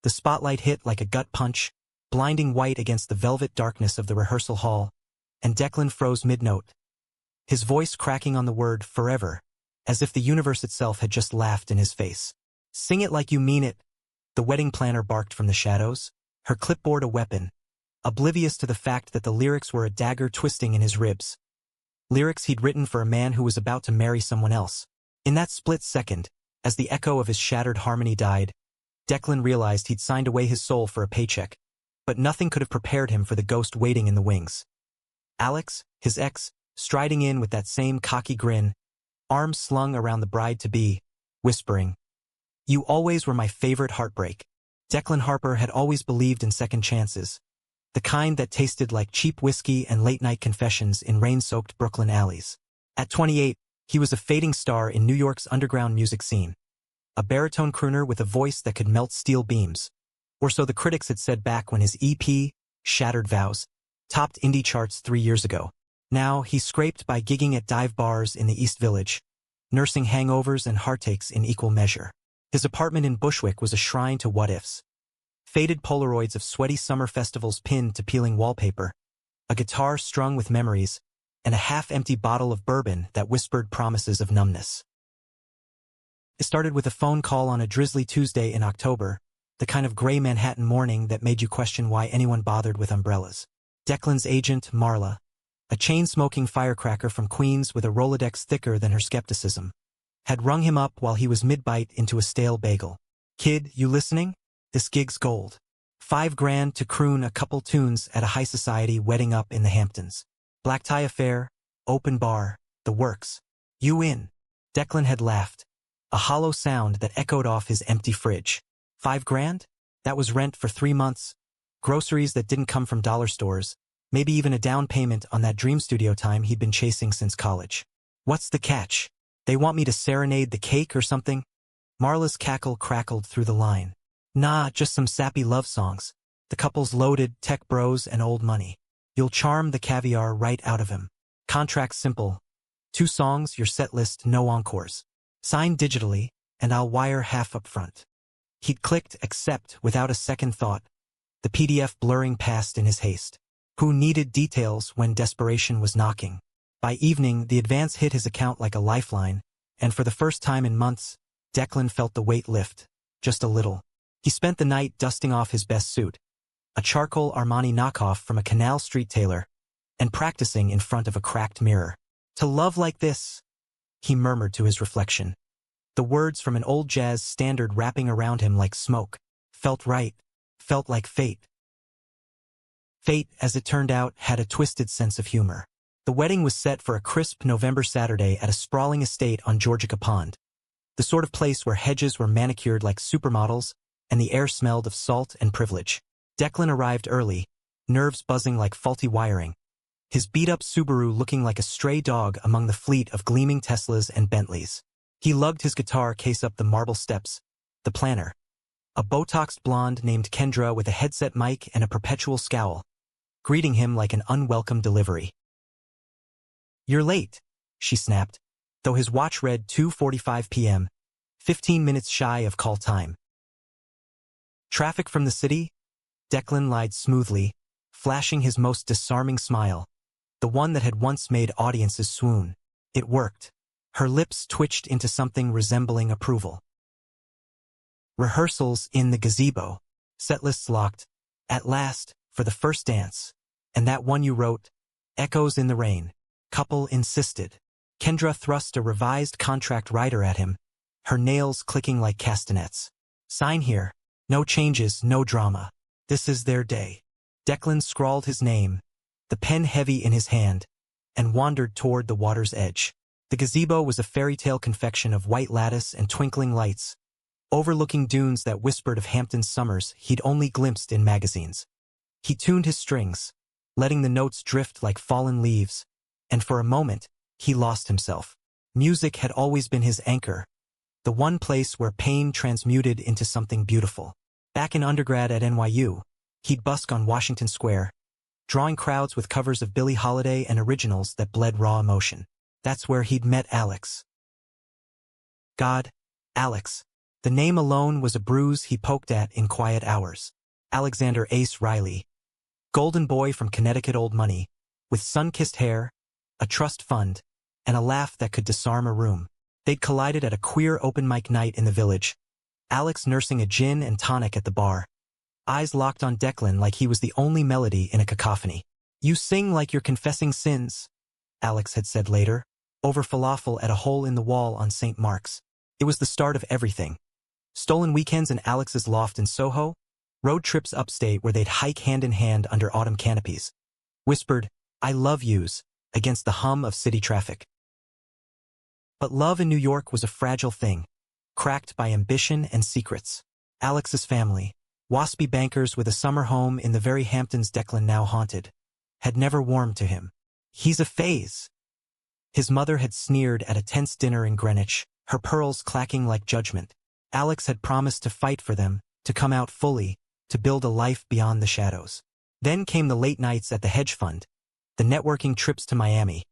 The spotlight hit like a gut punch, blinding white against the velvet darkness of the rehearsal hall, and Declan froze mid-note, his voice cracking on the word forever, as if the universe itself had just laughed in his face. "Sing it like you mean it," the wedding planner barked from the shadows, her clipboard a weapon, oblivious to the fact that the lyrics were a dagger twisting in his ribs. Lyrics he'd written for a man who was about to marry someone else. In that split second, as the echo of his shattered harmony died, Declan realized he'd signed away his soul for a paycheck, but nothing could have prepared him for the ghost waiting in the wings. Alex, his ex, striding in with that same cocky grin, arms slung around the bride-to-be, whispering, "You always were my favorite heartbreak." Declan Harper had always believed in second chances, the kind that tasted like cheap whiskey and late-night confessions in rain-soaked Brooklyn alleys. At 28, he was a fading star in New York's underground music scene, a baritone crooner with a voice that could melt steel beams, or so the critics had said back when his EP, Shattered Vows, topped indie charts 3 years ago. Now, he scraped by gigging at dive bars in the East Village, nursing hangovers and heartaches in equal measure. His apartment in Bushwick was a shrine to what-ifs. Faded Polaroids of sweaty summer festivals pinned to peeling wallpaper, a guitar strung with memories, and a half-empty bottle of bourbon that whispered promises of numbness. It started with a phone call on a drizzly Tuesday in October, the kind of gray Manhattan morning that made you question why anyone bothered with umbrellas. Declan's agent, Marla, a chain-smoking firecracker from Queens with a Rolodex thicker than her skepticism, had rung him up while he was mid-bite into a stale bagel. "Kid, you listening? This gig's gold. $5,000 to croon a couple tunes at a high-society wedding up in the Hamptons. Black tie affair, open bar, the works. You in?" Declan had laughed, a hollow sound that echoed off his empty fridge. $5,000? That was rent for 3 months, groceries that didn't come from dollar stores, maybe even a down payment on that dream studio time he'd been chasing since college. "What's the catch? They want me to serenade the cake or something?" Marla's cackle crackled through the line. "Nah, just some sappy love songs. The couple's loaded, tech bros and old money. You'll charm the caviar right out of him. Contract simple. 2 songs, your set list, no encores. Sign digitally, and I'll wire half up front." He'd clicked accept without a second thought, the PDF blurring past in his haste. Who needed details when desperation was knocking? By evening, the advance hit his account like a lifeline, and for the first time in months, Declan felt the weight lift, just a little. He spent the night dusting off his best suit, a charcoal Armani knockoff from a Canal Street tailor, and practicing in front of a cracked mirror. "To love like this," he murmured to his reflection. The words from an old jazz standard wrapping around him like smoke. Felt right. Felt like fate. Fate, as it turned out, had a twisted sense of humor. The wedding was set for a crisp November Saturday at a sprawling estate on Georgica Pond, the sort of place where hedges were manicured like supermodels and the air smelled of salt and privilege. Declan arrived early, nerves buzzing like faulty wiring, his beat-up Subaru looking like a stray dog among the fleet of gleaming Teslas and Bentleys. He lugged his guitar case up the marble steps, the planner, a Botoxed blonde named Kendra with a headset mic and a perpetual scowl, greeting him like an unwelcome delivery. "You're late," she snapped, though his watch read 2:45 p.m., 15 minutes shy of call time. "Traffic from the city?" Declan lied smoothly, flashing his most disarming smile, the one that had once made audiences swoon. It worked. Her lips twitched into something resembling approval. "Rehearsals in the gazebo. Setlists locked. At last, for the first dance. And that one you wrote, Echoes in the Rain. Couple insisted." Kendra thrust a revised contract rider at him, her nails clicking like castanets. "Sign here. No changes, no drama. This is their day." Declan scrawled his name, the pen heavy in his hand, and wandered toward the water's edge. The gazebo was a fairy tale confection of white lattice and twinkling lights, overlooking dunes that whispered of Hampton's summers he'd only glimpsed in magazines. He tuned his strings, letting the notes drift like fallen leaves, and for a moment, he lost himself. Music had always been his anchor, the one place where pain transmuted into something beautiful. Back in undergrad at NYU, he'd busk on Washington Square, drawing crowds with covers of Billie Holiday and originals that bled raw emotion. That's where he'd met Alex. God, Alex. The name alone was a bruise he poked at in quiet hours. Alexander Ace Riley. Golden boy from Connecticut, old money, with sun-kissed hair, a trust fund, and a laugh that could disarm a room. They'd collided at a queer open mic night in the village, Alex nursing a gin and tonic at the bar. Eyes locked on Declan like he was the only melody in a cacophony. "You sing like you're confessing sins," Alex had said later, over falafel at a hole in the wall on St. Mark's. It was the start of everything. Stolen weekends in Alex's loft in Soho, road trips upstate where they'd hike hand-in-hand under autumn canopies. Whispered, "I love yous," against the hum of city traffic. But love in New York was a fragile thing, cracked by ambition and secrets. Alex's family, waspy bankers with a summer home in the very Hamptons Declan now haunted, had never warmed to him. "He's a phase." His mother had sneered at a tense dinner in Greenwich, her pearls clacking like judgment. Alex had promised to fight for them, to come out fully, to build a life beyond the shadows. Then came the late nights at the hedge fund, the networking trips to Miami.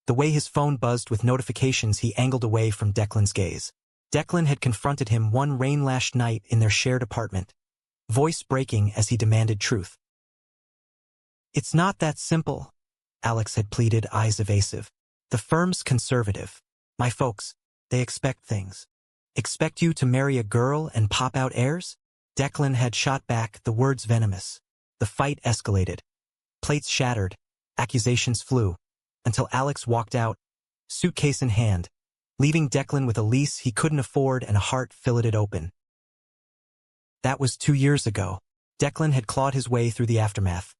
The way his phone buzzed with notifications, he angled away from Declan's gaze. Declan had confronted him one rain-lashed night in their shared apartment, voice breaking as he demanded truth. "It's not that simple," Alex had pleaded, eyes evasive. "The firm's conservative. My folks, they expect things. Expect you to marry a girl and pop out heirs?" Declan had shot back, the words venomous. The fight escalated. Plates shattered, accusations flew, until Alex walked out, suitcase in hand, leaving Declan with a lease he couldn't afford and a heart filleted open. That was 2 years ago. Declan had clawed his way through the aftermath.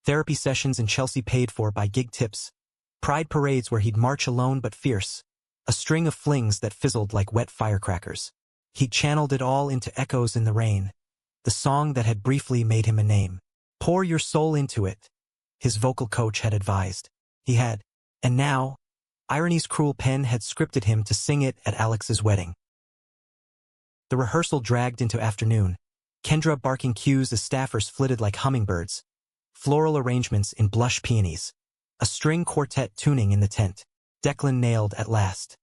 Therapy sessions in Chelsea paid for by gig tips, pride parades where he'd march alone but fierce, a string of flings that fizzled like wet firecrackers. He'd channeled it all into Echoes in the Rain, the song that had briefly made him a name. "Pour your soul into it," his vocal coach had advised. He had. And now, irony's cruel pen had scripted him to sing it at Alex's wedding. The rehearsal dragged into afternoon, Kendra barking cues as staffers flitted like hummingbirds, floral arrangements in blush peonies, a string quartet tuning in the tent. Declan nailed at last.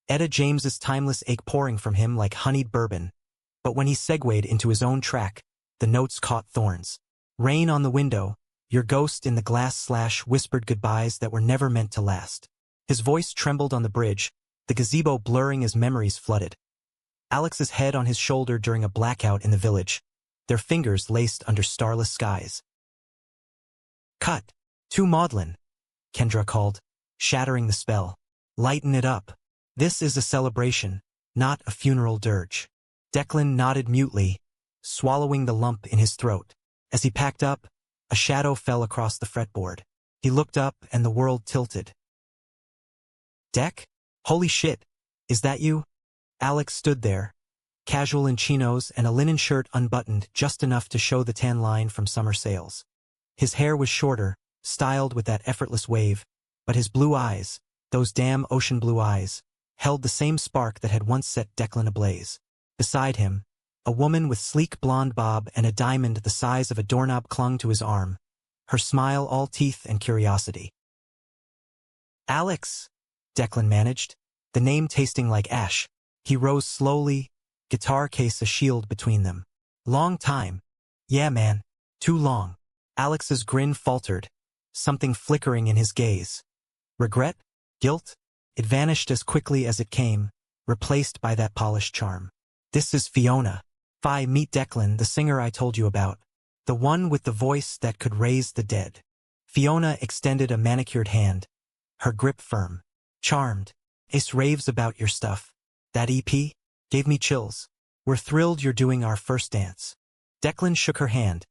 Etta James's timeless ache pouring from him like honeyed bourbon, but when he segued into his own track, the notes caught thorns. Rain on the window, your ghost in the glass / whispered goodbyes that were never meant to last. His voice trembled on the bridge, the gazebo blurring as memories flooded. Alex's head on his shoulder during a blackout in the village, their fingers laced under starless skies. "Cut. Too maudlin," Kendra called, shattering the spell. "Lighten it up. This is a celebration, not a funeral dirge." Declan nodded mutely, swallowing the lump in his throat. As he packed up, a shadow fell across the fretboard. He looked up and the world tilted. "Deck? Holy shit, is that you?" Alex stood there, casual in chinos and a linen shirt unbuttoned just enough to show the tan line from summer sails. His hair was shorter, styled with that effortless wave, but his blue eyes, those damn ocean blue eyes, held the same spark that had once set Declan ablaze. Beside him, a woman with sleek blonde bob and a diamond the size of a doorknob clung to his arm, her smile all teeth and curiosity. "Alex," Declan managed, the name tasting like ash. He rose slowly, guitar case a shield between them. "Long time." "Yeah, man. Too long." Alex's grin faltered, something flickering in his gaze. Regret? Guilt? It vanished as quickly as it came, replaced by that polished charm. "This is Fiona. Fi, meet Declan, the singer I told you about. The one with the voice that could raise the dead." Fiona extended a manicured hand, her grip firm. "Charmed. Ace raves about your stuff. That EP? Gave me chills. We're thrilled you're doing our first dance." Declan shook her hand,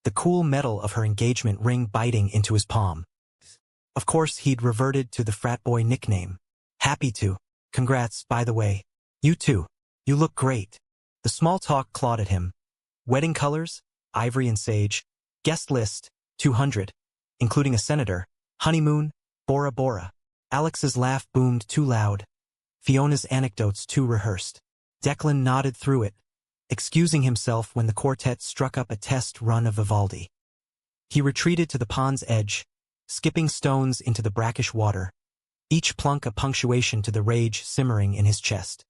the cool metal of her engagement ring biting into his palm. Of course he'd reverted to the frat boy nickname. "Happy to. Congrats, by the way. You too. You look great." The small talk clawed at him. Wedding colors? Ivory and sage. Guest list? 200. Including a senator. Honeymoon? Bora Bora. Alex's laugh boomed too loud. Fiona's anecdotes too rehearsed. Declan nodded through it, excusing himself when the quartet struck up a test run of Vivaldi. He retreated to the pond's edge, skipping stones into the brackish water, each plunk a punctuation to the rage simmering in his chest.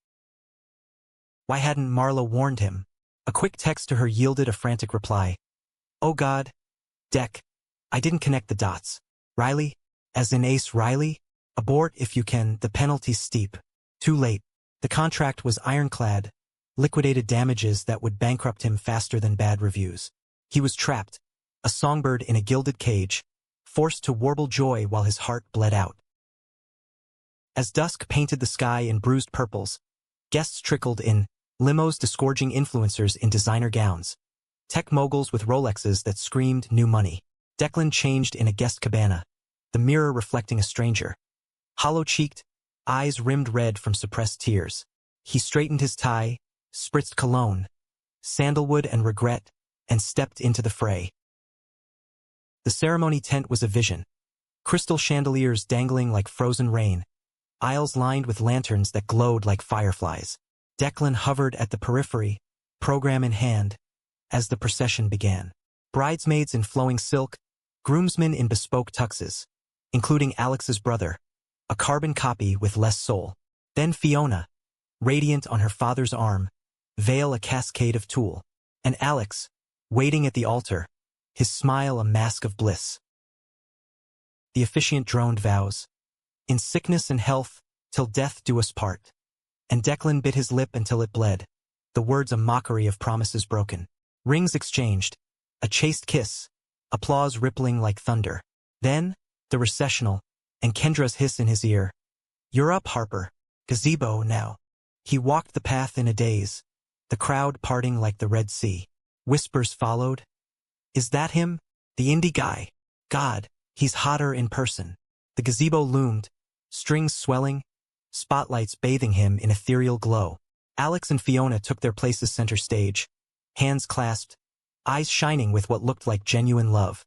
Why hadn't Marla warned him? A quick text to her yielded a frantic reply. Oh God. Deck. I didn't connect the dots. Riley? As in Ace Riley? Abort if you can, the penalty's steep. Too late. The contract was ironclad, liquidated damages that would bankrupt him faster than bad reviews. He was trapped, a songbird in a gilded cage, forced to warble joy while his heart bled out. As dusk painted the sky in bruised purples, guests trickled in, limos disgorging influencers in designer gowns, tech moguls with Rolexes that screamed new money. Declan changed in a guest cabana, the mirror reflecting a stranger. Hollow-cheeked, eyes rimmed red from suppressed tears. He straightened his tie, spritzed cologne, sandalwood and regret, and stepped into the fray. The ceremony tent was a vision. Crystal chandeliers dangling like frozen rain, aisles lined with lanterns that glowed like fireflies. Declan hovered at the periphery, program in hand, as the procession began. Bridesmaids in flowing silk, groomsmen in bespoke tuxes, including Alex's brother, a carbon copy with less soul. Then Fiona, radiant on her father's arm, veil a cascade of tulle. And Alex, waiting at the altar, his smile a mask of bliss. The officiant droned vows. In sickness and health, till death do us part. And Declan bit his lip until it bled, the words a mockery of promises broken. Rings exchanged, a chaste kiss, applause rippling like thunder. Then, the recessional, and Kendra's hiss in his ear. You're up, Harper. Gazebo now. He walked the path in a daze, the crowd parting like the Red Sea. Whispers followed. Is that him? The indie guy? God, he's hotter in person. The gazebo loomed, strings swelling, spotlights bathing him in ethereal glow. Alex and Fiona took their places center stage, hands clasped, eyes shining with what looked like genuine love.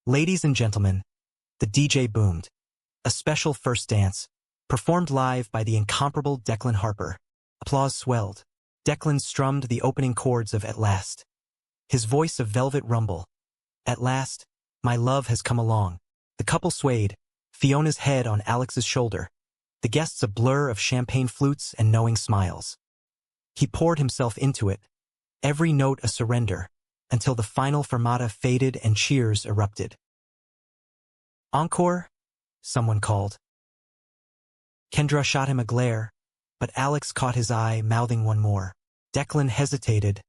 Ladies and gentlemen, the DJ boomed. A special first dance, performed live by the incomparable Declan Harper. Applause swelled. Declan strummed the opening chords of At Last. His voice a velvet rumble. At last, my love has come along. The couple swayed, Fiona's head on Alex's shoulder, the guests a blur of champagne flutes and knowing smiles. He poured himself into it, every note a surrender, until the final fermata faded and cheers erupted. Encore? Someone called. Kendra shot him a glare, but Alex caught his eye, mouthing one more. Declan hesitated,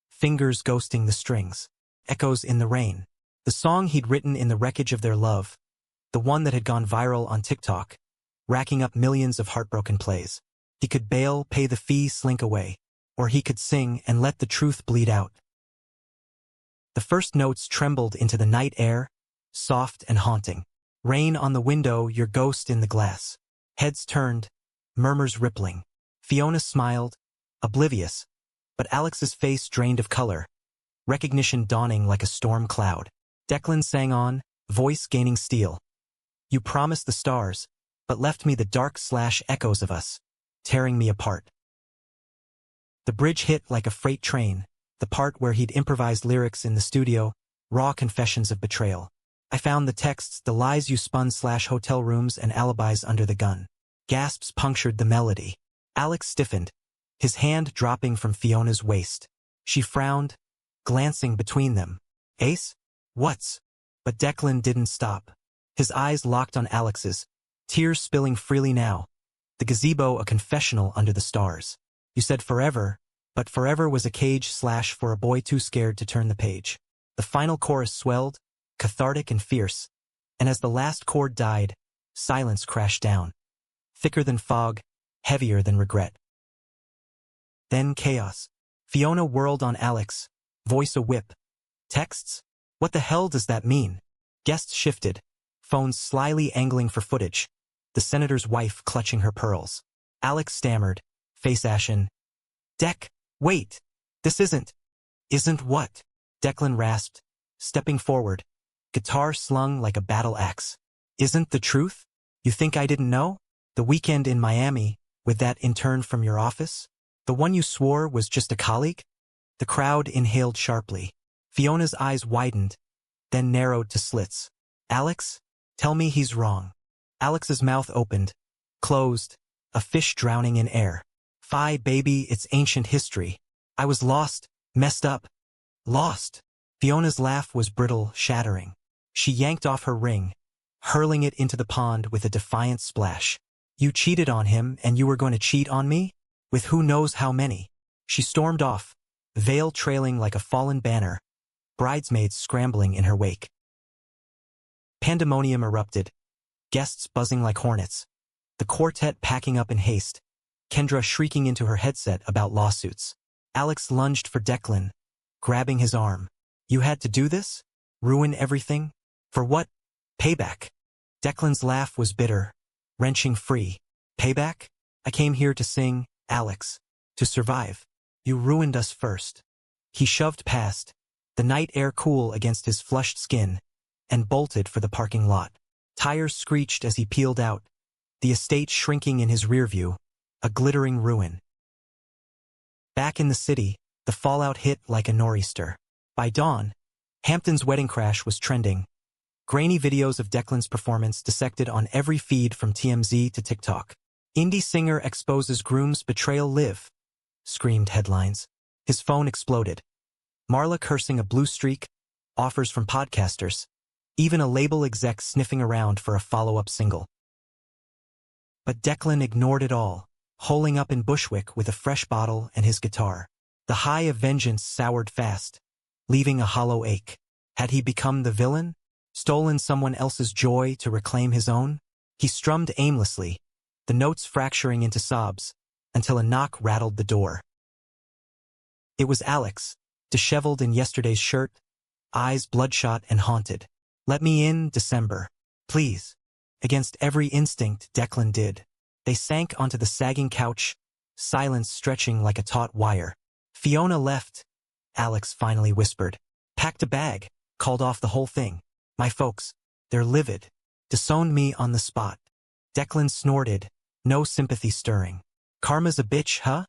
fingers ghosting the strings. Echoes in the rain. The song he'd written in the wreckage of their love, the one that had gone viral on TikTok, racking up millions of heartbroken plays. He could bail, pay the fee, slink away, or he could sing and let the truth bleed out. The first notes trembled into the night air, soft and haunting. Rain on the window, your ghost in the glass. Heads turned, murmurs rippling. Fiona smiled, oblivious, but Alex's face drained of color, recognition dawning like a storm cloud. Declan sang on, voice gaining steel. You promised the stars, but left me the dark/echoes of us, tearing me apart. The bridge hit like a freight train, the part where he'd improvised lyrics in the studio, raw confessions of betrayal. I found the texts, the lies you spun/hotel rooms and alibis under the gun. Gasps punctured the melody. Alex stiffened, his hand dropping from Fiona's waist. She frowned, glancing between them. Ace? What's? But Declan didn't stop. His eyes locked on Alex's, tears spilling freely now. The gazebo a confessional under the stars. You said forever, but forever was a cage/for a boy too scared to turn the page. The final chorus swelled, cathartic and fierce, and as the last chord died, silence crashed down. Thicker than fog, heavier than regret. Then chaos. Fiona whirled on Alex, voice a whip. Texts? What the hell does that mean? Guests shifted, phones slyly angling for footage, the senator's wife clutching her pearls. Alex stammered, face ashen. Deck, wait! This isn't. Isn't what? Declan rasped, stepping forward, guitar slung like a battle axe. Isn't the truth? You think I didn't know? The weekend in Miami, with that intern from your office? The one you swore was just a colleague? The crowd inhaled sharply. Fiona's eyes widened, then narrowed to slits. Alex? Tell me he's wrong. Alex's mouth opened, closed, a fish drowning in air. Phi, baby, it's ancient history. I was lost, messed up, lost. Fiona's laugh was brittle, shattering. She yanked off her ring, hurling it into the pond with a defiant splash. You cheated on him and you were going to cheat on me? With who knows how many? She stormed off, veil trailing like a fallen banner, bridesmaids scrambling in her wake. Pandemonium erupted, guests buzzing like hornets, the quartet packing up in haste, Kendra shrieking into her headset about lawsuits. Alex lunged for Declan, grabbing his arm. You had to do this? Ruin everything? For what? Payback. Declan's laugh was bitter, wrenching free. Payback? I came here to sing, Alex. To survive. You ruined us first. He shoved past, the night air cool against his flushed skin, and bolted for the parking lot. Tires screeched as he peeled out, the estate shrinking in his rear view, a glittering ruin. Back in the city, the fallout hit like a nor'easter. By dawn, Hampton's wedding crash was trending. Grainy videos of Declan's performance dissected on every feed from TMZ to TikTok. Indie singer exposes groom's betrayal live, screamed headlines. His phone exploded. Marla cursing a blue streak, offers from podcasters, even a label exec sniffing around for a follow-up single. But Declan ignored it all, holing up in Bushwick with a fresh bottle and his guitar. The high of vengeance soured fast, leaving a hollow ache. Had he become the villain? Stolen someone else's joy to reclaim his own? He strummed aimlessly, the notes fracturing into sobs, until a knock rattled the door. It was Alex, disheveled in yesterday's shirt, eyes bloodshot and haunted. Let me in, December. Please. Against every instinct, Declan did. They sank onto the sagging couch, silence stretching like a taut wire. Fiona left, Alex finally whispered. Packed a bag, called off the whole thing. My folks, they're livid. Disowned me on the spot. Declan snorted, no sympathy stirring. Karma's a bitch, huh?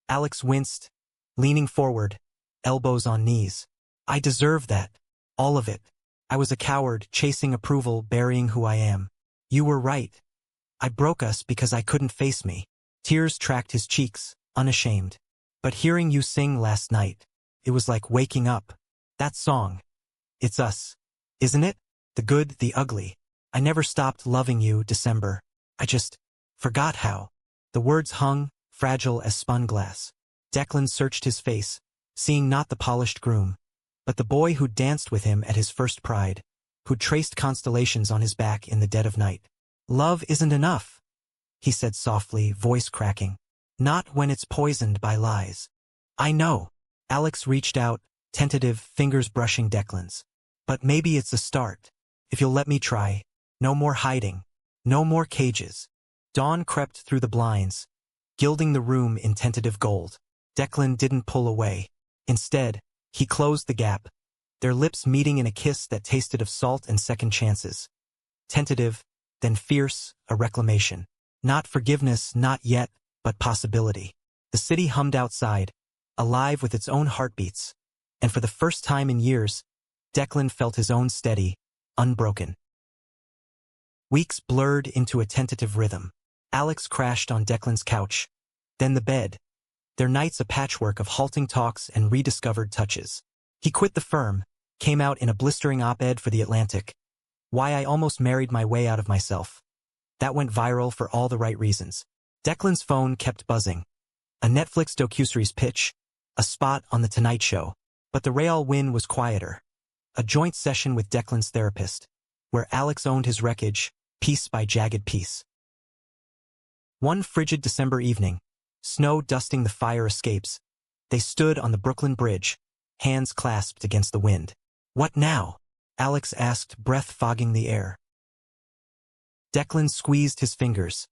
Alex winced, leaning forward, elbows on knees. I deserve that. All of it. I was a coward, chasing approval, burying who I am. You were right. I broke us because I couldn't face me. Tears tracked his cheeks, unashamed. But hearing you sing last night, it was like waking up. That song. It's us. Isn't it? The good, the ugly. I never stopped loving you, December. I just forgot how. The words hung, fragile as spun glass. Declan searched his face, seeing not the polished groom, but the boy who danced with him at his first pride, who traced constellations on his back in the dead of night. Love isn't enough, he said softly, voice cracking. Not when it's poisoned by lies. I know. Alex reached out, tentative, fingers brushing Declan's. But maybe it's a start. If you'll let me try. No more hiding. No more cages. Dawn crept through the blinds, gilding the room in tentative gold. Declan didn't pull away. Instead, he closed the gap, their lips meeting in a kiss that tasted of salt and second chances. Tentative, then fierce, a reclamation. Not forgiveness, not yet, but possibility. The city hummed outside, alive with its own heartbeats, and for the first time in years, Declan felt his own steady, unbroken. Weeks blurred into a tentative rhythm. Alex crashed on Declan's couch, then the bed, their nights a patchwork of halting talks and rediscovered touches. He quit the firm, came out in a blistering op-ed for The Atlantic. Why I almost married my way out of myself. That went viral for all the right reasons. Declan's phone kept buzzing. A Netflix docuseries pitch, a spot on The Tonight Show. But the real win was quieter. A joint session with Declan's therapist, where Alex owned his wreckage, piece by jagged piece. One frigid December evening, snow dusting the fire escapes, they stood on the Brooklyn Bridge, hands clasped against the wind. What now? Alex asked, breath fogging the air. Declan squeezed his fingers,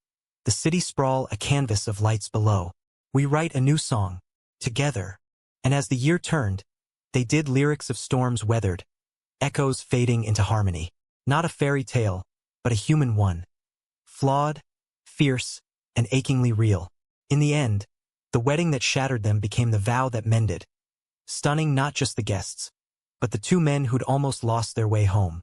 the city sprawl a canvas of lights below. We write a new song, together. And as the year turned, they did lyrics of storms weathered, echoes fading into harmony. Not a fairy tale, but a human one. Flawed, fierce, and achingly real. In the end, the wedding that shattered them became the vow that mended. Stunning not just the guests, but the two men who'd almost lost their way home.